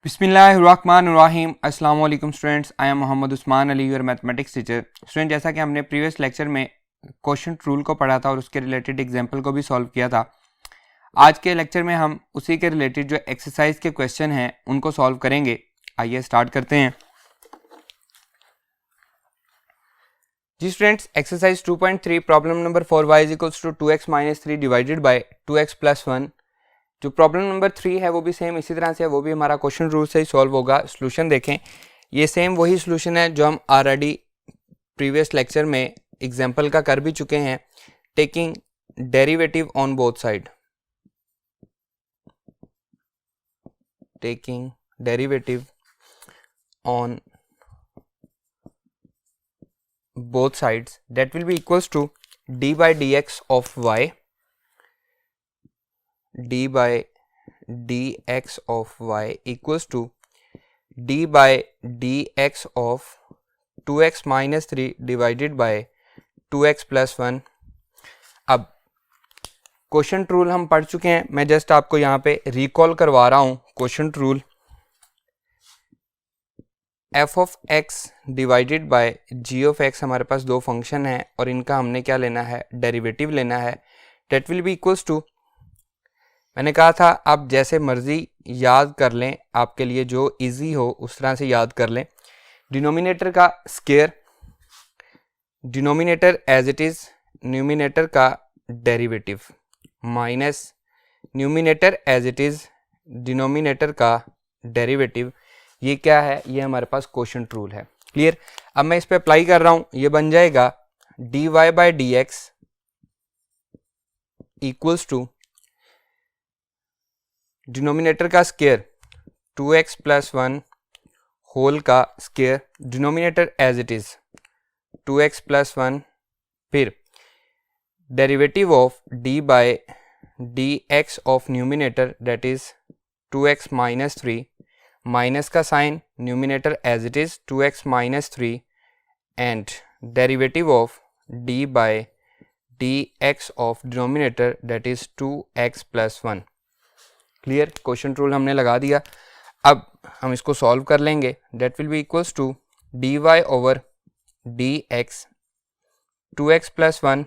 बिस्मिल्लाहिर्रहमानिर्रहीम अस्सलाम वालेकुम students, I am Mohammad Usman Ali, your mathematics teacher. Student, जैसा कि हमने प्रीवियस लेक्चर में क्वेश्चन रूल को पढ़ा था और उसके रिलेटेड एग्जांपल को भी सॉल्व किया था, आज के लेक्चर में हम उसी के रिलेटेड जो एक्सरसाइज के क्वेश्चन हैं उनको सॉल्व करेंगे। आइए स्टार्ट करते हैं। जी students, exercise 2.3 problem number 4y equals to 2x minus 3 divided by 2x plus 1। जो प्रॉब्लम नंबर 3 है वो भी सेम इसी तरह से है, वो भी हमारा क्वेश्चन रूल से ही सॉल्व होगा। सॉल्यूशन देखें, ये सेम वही सॉल्यूशन है जो हम ऑलरेडी प्रीवियस लेक्चर में एग्जांपल का कर भी चुके हैं। Taking derivative on both side, taking derivative on both sides, that will be equals to d by dx of y, d by dx of y equals to d by dx of 2x minus 3 divided by 2x plus 1। अब question rule हम पढ़ चुके हैं, मैं just आपको यहाँ पे recall करवा रहा हूँ। Question rule f of x divided by g of x, हमारे पास दो फंक्शन है और इनका हमने क्या लेना है, डेरिवेटिव लेना है। That will be equals to, मैंने कहा था आप जैसे मर्जी याद कर लें, आपके लिए जो इजी हो उस तरह से याद कर लें। डिनोमिनेटर का square, denominator as it is, numerator का derivative minus numerator as it is, denominator का डेरिवेटिव। ये क्या है, ये हमारे पास क्वोशंट रूल है। क्लियर। अब मैं इस पे अप्लाई कर रहा हूं, ये बन जाएगा dy by dx equals to denominator का स्क्वायर 2x प्लस 1 होल का square, denominator as it is 2x plus 1, फिर derivative of d by dx of numerator that is 2x minus 3, minus का sign, numerator as it is 2x minus 3 and derivative of d by dx of denominator that is 2x plus 1। Clear. Question rule हमने लगा दिया। अब हम इसको solve कर लेंगे। That will be equals to dy over dx 2x plus 1,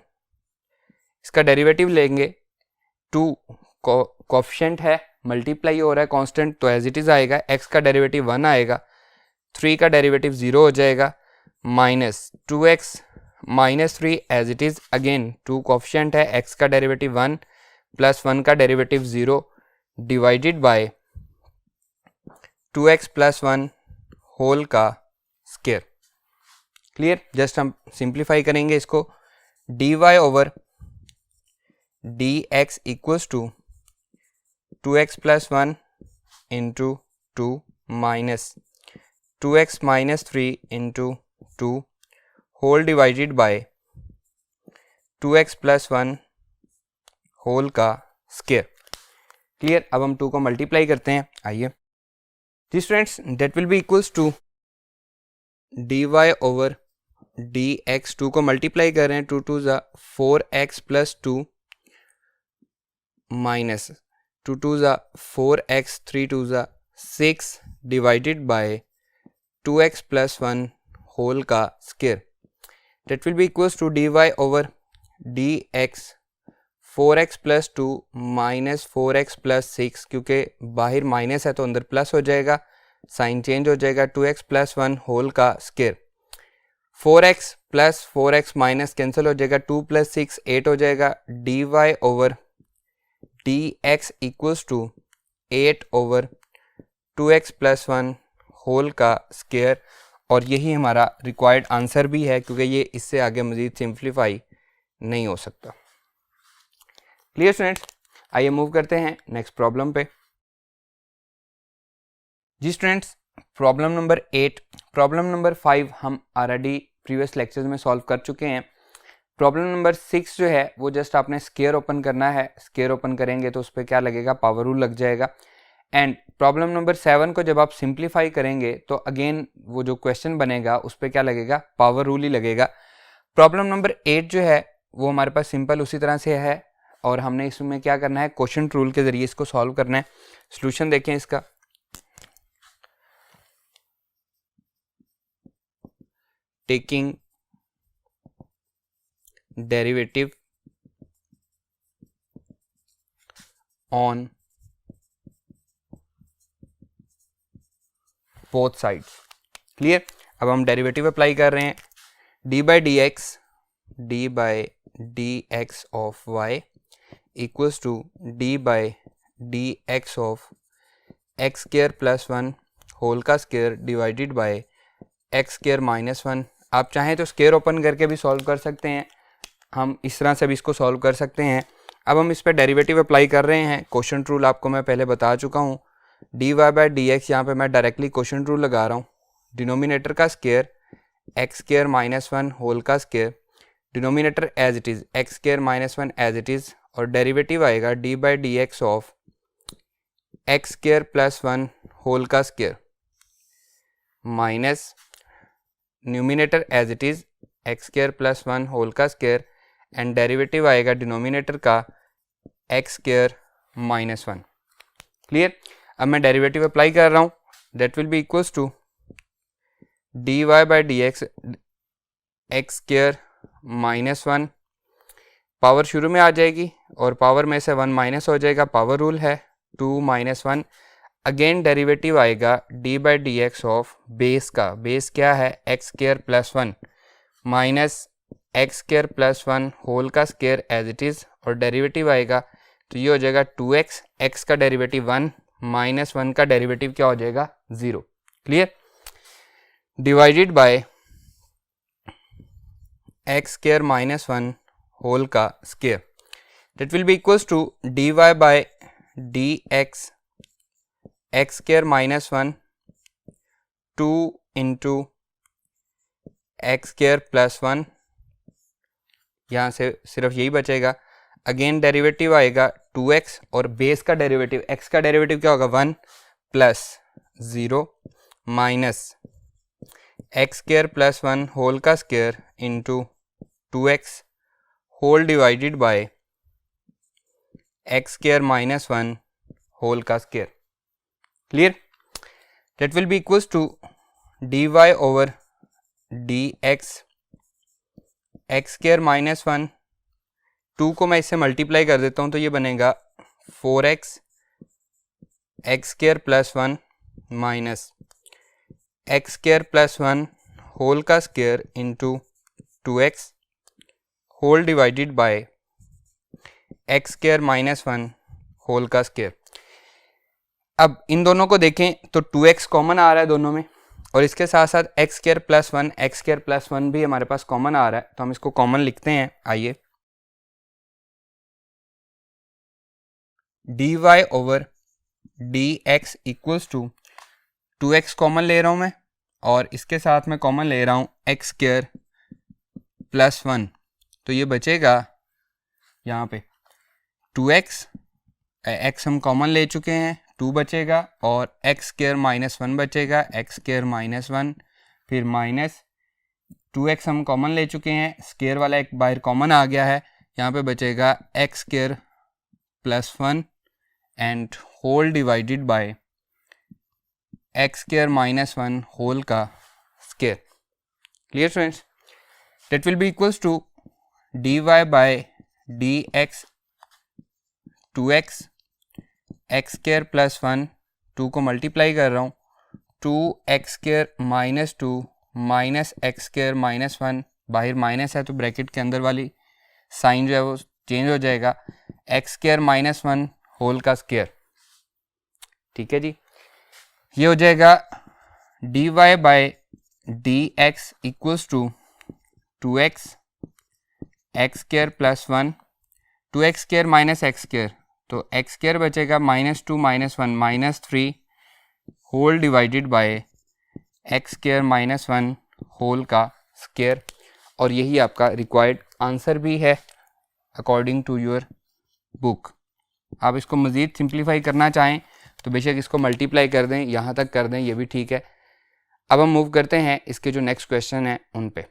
इसका derivative लेंगे, 2 कोएफिशिएंट है, मल्टीप्लाई हो रहा है कांस्टेंट, तो एज इट इज आएगा। x का डेरिवेटिव 1 आएगा, 3 का डेरिवेटिव 0 हो जाएगा, minus 2x minus 3 as it is, again 2 coefficient है, x का डेरिवेटिव 1 प्लस 1 का derivative 0 divided by 2x plus 1 whole का स्क्वायर। क्लियर। जस्ट हम सिंप्लीफाई करेंगे इसको, dy over dx equals to 2x plus 1 into 2 minus 2x minus 3 into 2 whole divided by 2x plus 1 whole का square. Clear. अब हम 2 को multiply करते हैं। आइए जी students, that will be equals to dy over dx, 2 को मल्टीप्लाई कर रहे हैं, 2 2 ज़ा 4x प्लस 2 माइनस 2 2 ज़ा 4x, 3 2 ज़ा 6 divided by 2x plus 1 whole का square. That will be equals to dy over dx 4x plus 2 minus 4x plus 6, क्योंकि बाहर माइनस है तो अंदर प्लस हो जाएगा, साइन चेंज हो जाएगा, 2x प्लस 1 होल का square. 4x plus 4x minus cancel हो जाएगा, 2 प्लस 6 8 हो जाएगा, dy over dx equals to 8 over 2x plus 1 whole का स्क्वायर। और यही हमारा रिक्वायर्ड आंसर भी है, क्योंकि ये इससे आगे मजीद सिंप्लीफाई नहीं हो सकता। Clear students. आइए मूव करते हैं नेक्स्ट प्रॉब्लम पे। जी students, problem number 8, problem number 5 हम ऑलरेडी प्रीवियस लेक्चर्स में सॉल्व कर चुके हैं। प्रॉब्लम नंबर 6 जो है वो जस्ट आपने स्क्वायर ओपन करना है, स्क्वायर ओपन करेंगे तो उस पर क्या लगेगा, पावर रूल लग जाएगा। एंड प्रॉब्लम नंबर 7 को जब आप सिंप्लीफाई करेंगे तो अगेन वो जो क्वेश्चन बनेगा उस पर क्या लगेगा, पावर रूल ही लगेगा। प्रॉब्लम नंबर 8 जो है वो हमारे पास सिंपल उसी तरह से है और हमने इसमें क्या करना है, क्वोशंट रूल के जरिए इसको सॉल्व करना है। सॉल्यूशन देखें इसका, taking derivative on both sides. Clear. अब हम डेरिवेटिव अप्लाई कर रहे हैं. D by D x of Y equals to D by D x of x square plus 1 whole का square divided by x square minus 1. आप चाहें तो square open करके भी सॉल्व कर सकते हैं. हम इस तरह से भी इसको सॉल्व कर सकते हैं. अब हम इस पर डेरिवेटिव अप्लाई कर रहे हैं. क्वोशंट रूल आपको मैं पहले बता चुका हूँ. D Y by D X यहाँ पर मैं डायरेक्टली क्वोशंट रूल लगा रहा हूँ. डिनोमिनेटर का square x square minus 1 whole का square, denominator as it is X square minus 1 as it is, और डेरिवेटिव आएगा D by D x of x square plus 1 whole का square minus numerator as it is X square plus 1 whole का square and derivative आएगा denominator का X square minus 1. Clear. अब मैं derivative apply कर रहा हूँ. That will be equals to D Y by D X X square minus 1, power शुरू में आ जाएगी और पावर में से 1 माइनस हो जाएगा. पावर रूल है 2 माइनस 1. अगेन डेरिवेटिव आएगा D by D x of base का. बेस क्या है? X square plus 1 minus X square plus 1 whole का स्क्वायर एज इट इज़, और डेरिवेटिव आएगा तो ये हो जाएगा 2x. एक्स का डेरिवेटिव 1 माइनस 1 का डेरिवेटिव क्या हो जाएगा? 0. Clear. Divided by x square minus 1 whole का square. That will be equals to D Y by D X X square minus 1 2 into X square plus 1. यहाँ से सिर्फ यही बचेगा. अगेन डेरिवेटिव आएगा 2x और बेस का डेरिवेटिव x का डेरिवेटिव क्या होगा? 1 plus 0 minus X square plus 1 whole का square into 2x whole divided by x square minus 1 whole का square. Clear. That will be equals to D Y over D X X square minus 1. 2 को मैं इससे multiply कर देता हूँ तो ये बनेगा 4x X square plus 1 minus X square plus 1 whole का square into 2x whole divided by x square minus 1 whole का स्क्वायर. अब इन दोनों को देखें तो 2x कॉमन आ रहा है दोनों में, और इसके साथ साथ x square plus 1 x square plus 1 भी हमारे पास कॉमन आ रहा है. तो हम इसको कॉमन लिखते हैं. आइए, D Y over D x equals to 2x common ले रहा हूँ मैं, और इसके साथ मैं कॉमन ले रहा हूँ एक्स स्क्वायर प्लस 1. तो ये बचेगा यहाँ पे 2x, x हम कॉमन ले चुके हैं, 2 बचेगा और एक्स स्क्वायर माइनस 1 बचेगा, एक्स स्क्वायर माइनस 1, फिर माइनस 2x हम कॉमन ले चुके हैं, स्क्वायर वाला एक बाहर कॉमन आ गया है, यहाँ पे बचेगा X square plus 1 and whole divided by x square minus 1 whole का square. Clear students. That will be equals to D Y by D X 2x X square plus 1, 2 को मल्टीप्लाई कर रहा हूँ, 2x square minus 2 minus X square minus 1, बाहर minus है तो bracket के अंदर वाली साइन जो है वो चेंज हो जाएगा, एक्स स्क्वायर माइनस 1 होल का स्क्वायर. ठीक है जी. ये हो जाएगा D Y by D x equals to 2x X square plus 1, 2x square minus X square, तो एक्स स्क्वायर बचेगा minus 2 minus 1 minus 3 whole divided by x square minus 1 whole का स्क्वायर. और यही आपका रिक्वायर्ड आंसर भी है according to your book. आप इसको मज़ीद सिंप्लीफाई करना चाहें तो बेशक इसको मल्टीप्लाई कर दें, यहाँ तक कर दें, ये भी ठीक है. अब हम मूव करते हैं इसके जो नेक्स्ट क्वेश्चन है उन पे.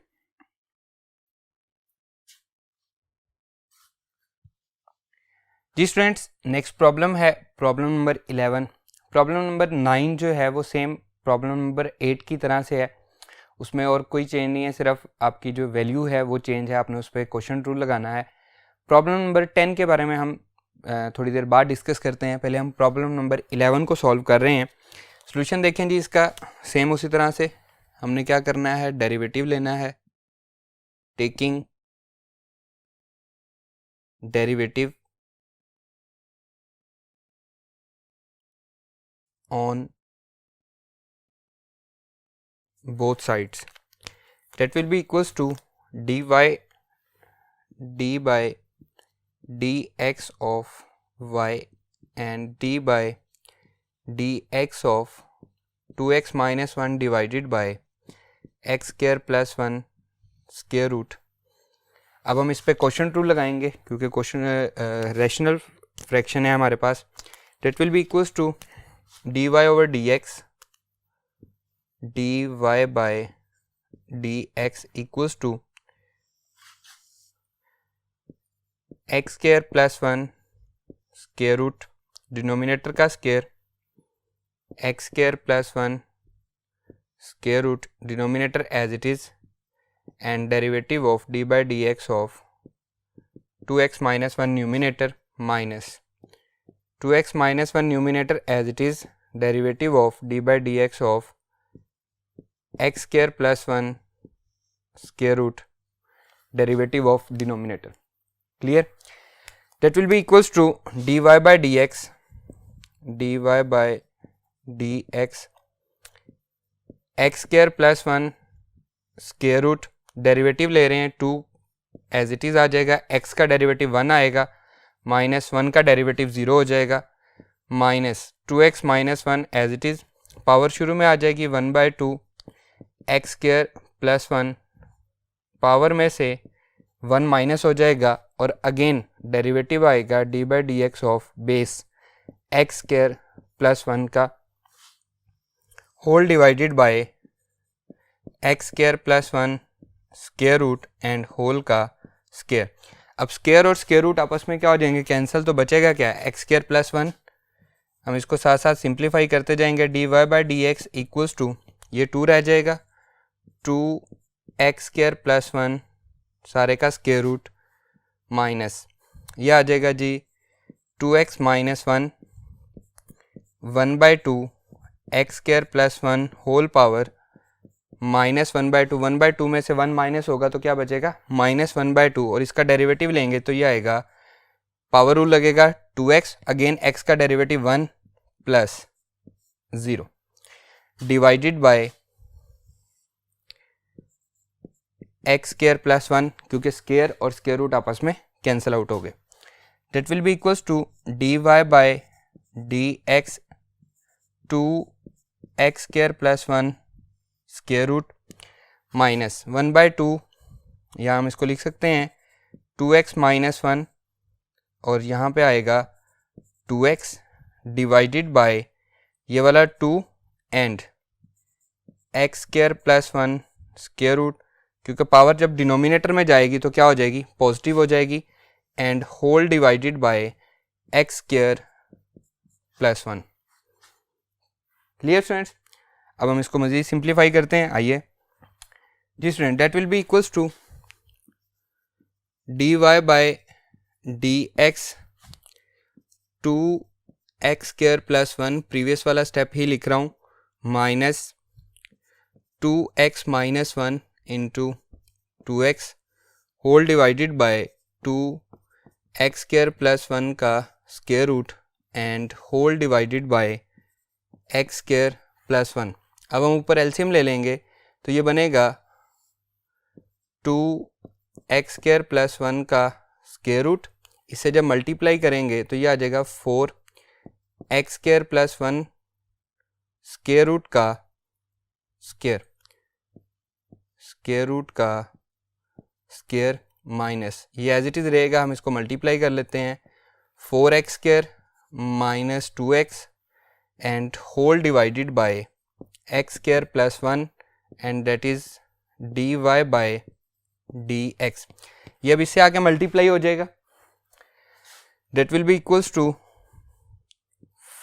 जी स्टूडेंट्स, नेक्स्ट प्रॉब्लम है प्रॉब्लम नंबर 11. प्रॉब्लम नंबर 9 जो है वो सेम प्रॉब्लम नंबर 8 की तरह से है, उसमें और कोई चेंज नहीं है, सिर्फ आपकी जो वैल्यू है वो चेंज है, आपने उस पर क्वेश्चन रूल लगाना है। प्रॉब्लम नंबर 10 के बारे में हम थोड़ी देर बाद डिस्कस करते हैं। पहले हम प्रॉब्लम नंबर 11 को सॉल्व कर रहे हैं। सॉल्यूशन देखें जी इसका, सेम उसी तरह से हमने क्या करना है, डेरिवेटिव लेना है, taking derivative on both sides, that will be equals to d by dx of y and d by dx of 2x minus 1 divided by x square plus 1 square root। अब हम इस पे क्वेश्चन रूल लगाएंगे क्योंकि question rational fraction है हमारे पास। that will be equals to dy over dx dy by dx equals to x square plus 1 square root, denominator का square, x square plus 1 square root, denominator as it is, and derivative of d by dx of 2x minus 1 numerator minus 2x minus 1 numerator as it is, derivative of d by dx of x square plus 1 square root, derivative of denominator। clear? that will be equals to dy by dx x square plus 1 square root, derivative ले रहे हैं 2 as it is आ जाएगा, x का derivative 1 आएगा, minus 1 का derivative 0 हो जाएगा, minus 2x minus 1 as it is, power शुरू में आ जाएगी 1/2 एक्स स्क्वायर प्लस 1, पावर में से 1 माइनस हो जाएगा और अगेन डेरिवेटिव आएगा d by dx of base X square plus 1 का whole divided by x square plus 1 square root and whole का स्क्वायर। अब स्क्वायर और स्क्वायर रूट आपस में क्या हो जाएंगे, कैंसिल, तो बचेगा क्या, एक्स स्क्वायर प्लस 1। हम इसको साथ साथ सिंप्लीफाई करते जाएंगे, dy by dx equals to ये 2 रह जाएगा, 2x स्क्वायर प्लस 1 सारे का स्क्वायर रूट माइनस ये आ जाएगा जी 2x minus 1 1/2 x square plus 1 whole power minus 1/2 में से 1 माइनस होगा तो क्या बचेगा, माइनस 1/2, और इसका डेरिवेटिव लेंगे तो ये आएगा, पावर रूल लगेगा 2x, अगेन x का derivative 1 plus 0 divided by x square plus 1, क्योंकि स्क्वायर और स्क्वायर रूट आपस में कैंसिल आउट हो गए। That will be equals to dy by dx 2x square plus 1 square root minus 1/2, यहाँ हम इसको लिख सकते हैं 2x माइनस 1, और यहाँ पे आएगा 2x डिवाइडेड बाय ये वाला 2 and x square plus 1 square root, क्योंकि पावर जब डिनोमिनेटर में जाएगी तो क्या हो जाएगी, पॉजिटिव हो जाएगी, and whole divided by x square plus 1। Clear students? अब हम इसको मजीद सिंप्लीफाई करते हैं, आइए जी student. That will be equals to dy by dx 2x square plus 1, previous वाला स्टेप ही लिख रहा हूँ, minus 2x minus 1 into 2x whole divided by 2x square plus 1 का square root and whole divided by x square plus 1। अब हम ऊपर LCM ले लेंगे तो ये बनेगा 2x स्क्वायर प्लस 1 का स्क्वायर रूट, इससे जब मल्टीप्लाई करेंगे तो ये आ जाएगा 4x square plus 1 square root का स्क्वायर, स्क्वायर रूट का स्क्वायर माइनस ये एज इट इज रहेगा, हम इसको मल्टीप्लाई कर लेते हैं, 4x square minus 2x and whole divided by x square plus 1 and that is dy by dx। ये अब इससे आके मल्टीप्लाई हो जाएगा, that will be equals to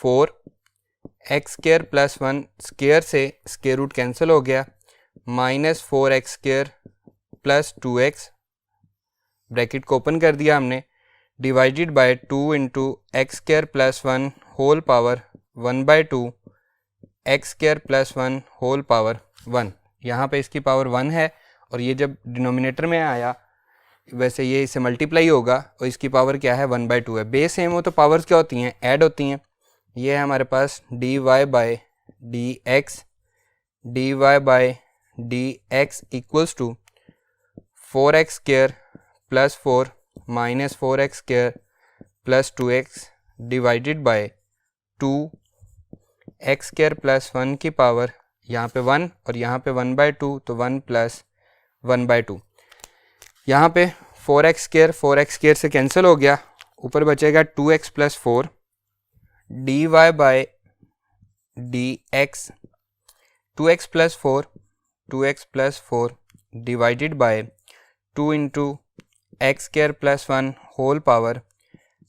4x square plus 1 square से स्क्वायर रूट कैंसिल हो गया, minus 4x square plus 2x, bracket को ओपन कर दिया हमने, divided by 2 into X square plus 1 whole power 1/2 x square plus 1 whole power 1। यहाँ पे इसकी पावर 1 है और ये जब डिनोमिनेटर में आया वैसे ये इससे मल्टीप्लाई होगा और इसकी पावर क्या है 1/2 है। बेस सेम हो तो पावर्स क्या होती हैं, ऐड होती हैं। ये है हमारे पास dy by D x equals to 4x square plus 4 minus 4x square plus 2x divided by 2 X square plus 1 की पावर यहाँ पे 1 और यहाँ पे 1/2 तो 1 प्लस 1/2। यहाँ पे 4x स्क्वायर से कैंसिल हो गया, ऊपर बचेगा 2x plus 4 dy by D X 2x plus 4 divided by 2 into X square plus 1 whole power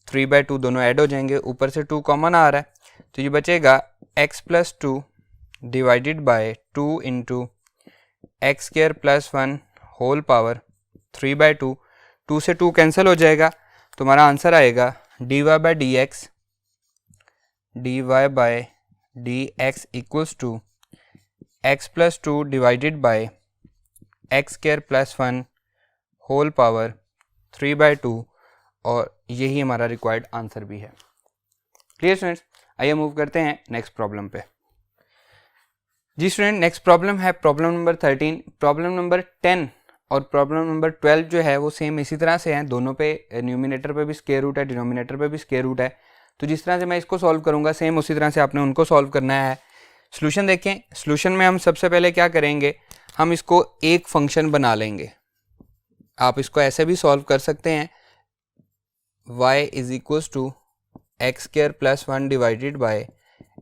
3/2, दोनों ऐड हो जाएंगे, ऊपर से 2 कॉमन आ रहा है तो ये बचेगा x plus 2 divided by 2 into X square plus 1 whole power 3/2। 2 से 2 कैंसिल हो जाएगा तो हमारा आंसर आएगा dy by D x equals to x plus 2 divided by x square plus 1 whole power 3/2 और यही हमारा रिक्वायर्ड आंसर भी है। क्लियर स्टूडेंट्स, आइए मूव करते हैं नेक्स्ट प्रॉब्लम पे। जी स्टूडेंट, नेक्स्ट प्रॉब्लम है प्रॉब्लम नंबर 13। प्रॉब्लम नंबर 10 और प्रॉब्लम नंबर 12 जो है वो सेम इसी तरह से हैं, दोनों पे न्यूमिनेटर पे भी स्क्वायर रूट है, डिनोमिनेटर पे भी स्क्वायर रूट है। तो जिस तरह से मैं इसको सॉल्व करूंगा सेम उसी तरह से आपने उनको सॉल्व करना है। सॉल्यूशन देखें, सॉल्यूशन में हम सबसे पहले क्या करेंगे, हम इसको एक फंक्शन बना लेंगे। आप इसको ऐसे भी सॉल्व कर सकते हैं, y is equals to x square plus 1 divided by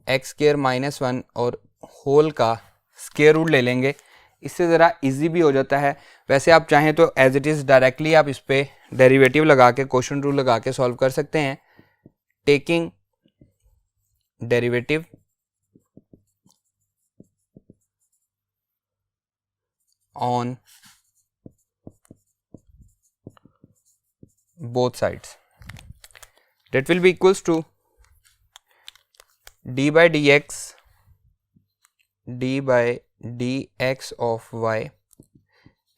x square minus 1 और होल का स्क्वायर रूट ले लेंगे, इससे ज़रा इजी भी हो जाता है। वैसे आप चाहें तो एज इट इज़ डायरेक्टली आप इस पे डेरिवेटिव लगा के क्वोशंट रूल लगा के सॉल्व कर सकते हैं। Taking derivative on both sides, that will be equals to d by dx of y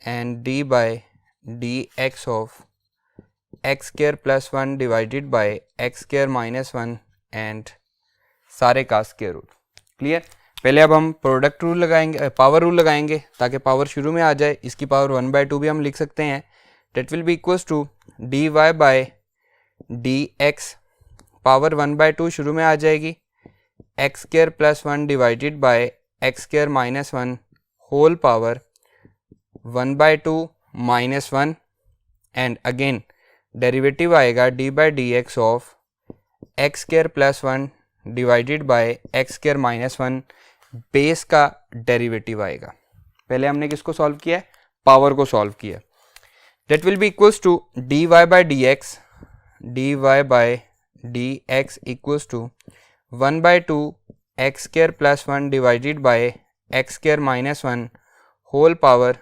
and d by dx of x square plus 1 divided by x square minus 1 and सारे का square root. Clear. पहले अब हम product rule लगाएंगे, power rule लगाएंगे ताकि power शुरू में आ जाए। इसकी पावर 1/2 भी हम लिख सकते हैं। that will be equals to dy by dx, power 1/2 शुरू में आ जाएगी, x square plus 1 divided by x square minus 1 whole power 1/2 minus 1 and again derivative आएगा D by D x of x square plus 1 divided by x square minus 1, base का derivative आएगा। पहले हमने किसको सॉल्व किया है, पावर को solve किया। that will be equals to dy by dx equals to 1/2 x square plus 1 divided by x square minus 1 whole power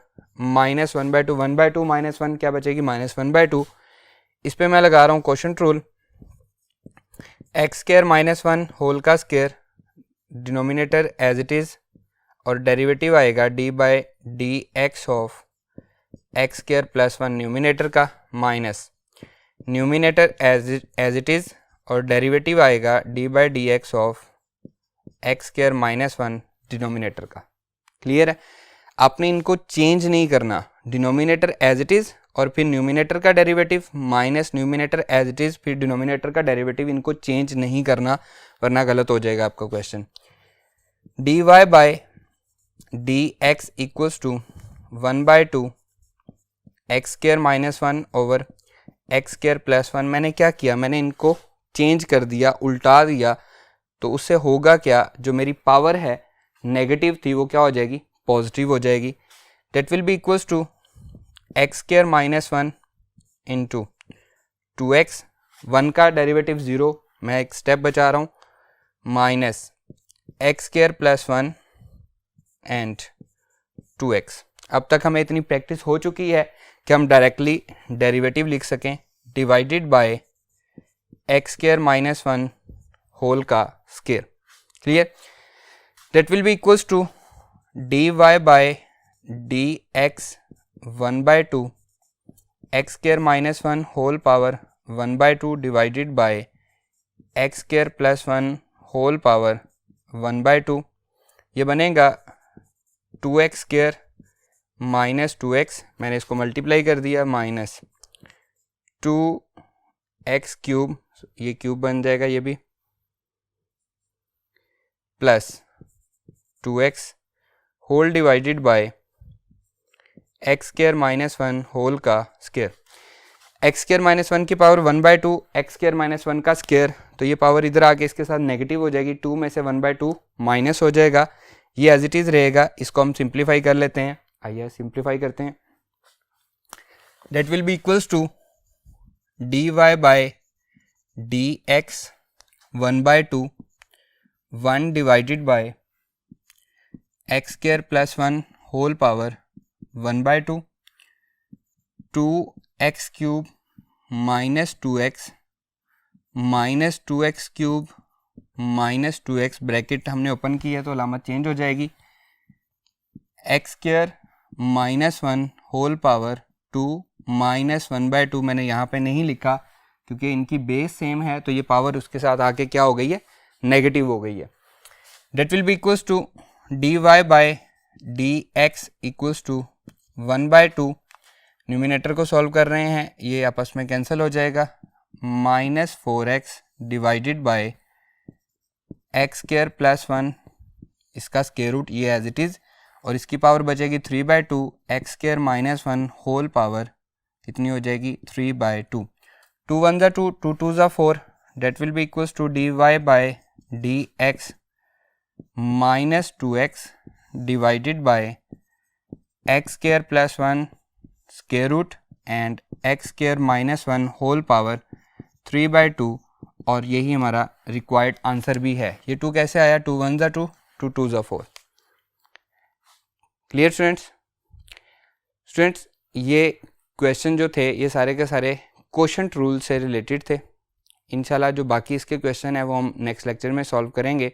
minus 1/2 minus 1 क्या बचेगी -1/2। इस पे मैं लगा रहा हूँ quotient rule, x square minus 1 whole का square, denominator as it is और डेरिवेटिव आएगा D by D x of x square plus 1 numerator का minus numerator as it is और डेरिवेटिव आएगा D by D x of x square minus 1 denominator का। Clear है। आपने इनको change नहीं करना, डिनोमिनेटर एज इट इज और फिर न्यूमिनेटर का derivative minus numerator as it is फिर डिनोमिनेटर का डेरिवेटिव, इनको चेंज नहीं करना वरना गलत हो जाएगा आपका question. D Y by D x equals to 1/2 x square minus 1 over x square plus 1। मैंने क्या किया, मैंने इनको चेंज कर दिया, उल्टा दिया, तो उससे होगा क्या, जो मेरी पावर है नेगेटिव थी वो क्या हो जाएगी, पॉजिटिव हो जाएगी। That will be equals to x square minus 1 into 2x, 1 का डेरिवेटिव 0, मैं एक स्टेप बचा रहा हूँ, minus X square plus 1 and 2x। अब तक हमें इतनी प्रैक्टिस हो चुकी है कि हम डायरेक्टली डेरिवेटिव लिख सकें, divided by x square minus 1 whole का square. Clear? That will be equals to D Y by D x 1/2 x square minus 1 whole power 1/2 divided by x square plus 1 whole power 1/2। ये बनेगा 2x square minus 2x, मैंने इसको multiply कर दिया, minus 2x cube, ये cube बन जाएगा ये भी, plus 2x whole divided by x square minus 1 whole का स्क्वायर। एक्स स्क्वायर माइनस 1 की पावर 1/2 एक्स स्क्वायर माइनस 1 का स्क्वायर, तो ये पावर इधर आके इसके साथ नेगेटिव हो जाएगी, 2 में से 1/2 माइनस हो जाएगा, ये एज इट इज रहेगा। इसको हम सिंप्लीफाई कर लेते हैं, आइए सिंप्लीफाई करते हैं। That will be equals to D Y by D x 1/2 1 divided by x square plus 1 whole power 1/2 2x cube minus 2x minus 2x cube minus 2x, bracket हमने ओपन की है तो अलामत चेंज हो जाएगी, x square minus 1 whole power 2 minus 1/2, मैंने यहाँ पे नहीं लिखा क्योंकि इनकी बेस सेम है, तो ये पावर उसके साथ आके क्या हो गई है, नेगेटिव हो गई है। That will be equals to D Y by D x equals to 1/2, numerator को सॉल्व कर रहे हैं, ये आपस में कैंसिल हो जाएगा, minus 4x divided by x square plus 1, इसका स्क्वायर रूट ये एज इट इज़, और इसकी पावर बचेगी 3/2 x square minus 1 whole power कितनी हो जाएगी 3/2, 2 1 2 2 2 4, that will be equals to D Y by D x minus 2x divided by x square plus 1 square root and x square minus 1 whole power 3/2, और यही हमारा required answer भी है। ये 2 कैसे आया, 2 1 2 2 2 4। Clear students? स्टूडेंट्स ये क्वेश्चन जो थे ये सारे के सारे क्वोशंट रूल से रिलेटेड थे। इंशाल्लाह जो बाकी इसके क्वेश्चन है वो हम नेक्स्ट लेक्चर में सॉल्व करेंगे।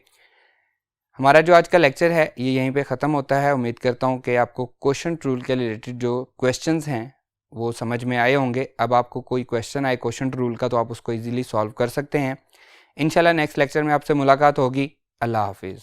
हमारा जो आज का लेक्चर है ये यहीं पे ख़त्म होता है। उम्मीद करता हूँ कि आपको क्वोशंट रूल के रिलेटेड जो क्वेश्चंस हैं वो समझ में आए होंगे। अब आपको कोई क्वेश्चन आए क्वोशंट रूल का तो आप उसको इजीली सॉल्व कर सकते हैं। इंशाल्लाह नेक्स्ट लेक्चर में आपसे मुलाकात होगी। अल्लाह हाफिज़।